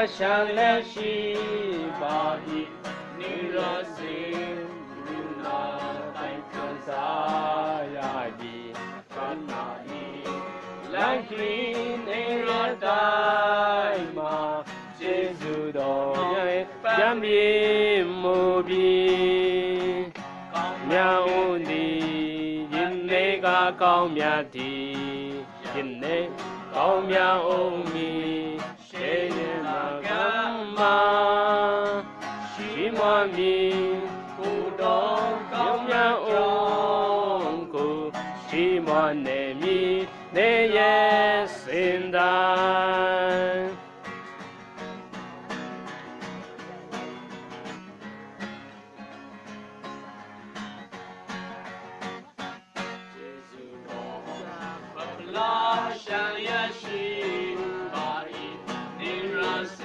想了西巴伊，你若心那带可萨呀伊，巴那伊，来听你若带嘛，耶稣多耶，ပြန်ပြီးမူပြီးမြောက်သည်ယင်းနေကကောင်းမြတ်သည်ယင်းနေကောင်းမြတ်အောင်မီရှေးရနာကမ္မာရှိမမီကိုတော်ကောင်းမြတ်အောင်ကိုရှိမနေမီနေရဲ့စင်တိုင်း拉山也是巴伊，你若是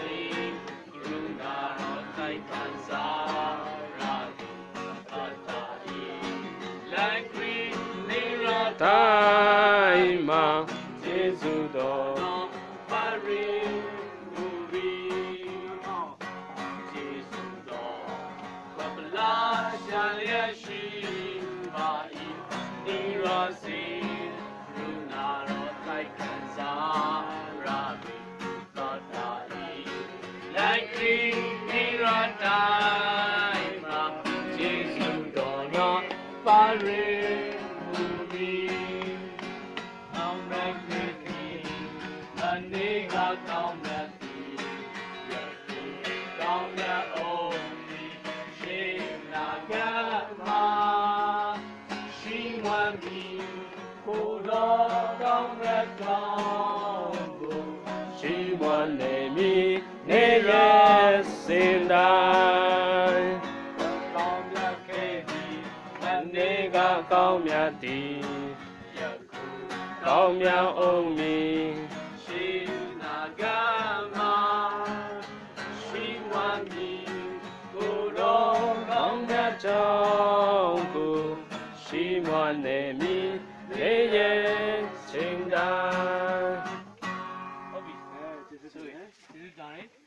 如那在看啥拉伊，阿达伊，来归你若大嘛，耶稣多巴瑞乌比，耶稣多巴布拉山也是巴伊，你若是。Like me, Radai, Jesus, Donna, Barry, Movie, I'm making a nigga down that down that only she not got my she want me, who down that down, she want me. နေရစင်တိုင်းကောင်းမြတ်ခဲ့သည်အနေကကောင်းမြတ်သည်ယခုကောင်းမြတ်အောင်မီရှိနာဂမရှိဝမ်းမီကိုယ်တော်ကောင်းမြတ်ကြောင့်ကိုရှိမနေမီနေရစင်တိုင်းဟုတ်ပြီကျေးဇူးတင်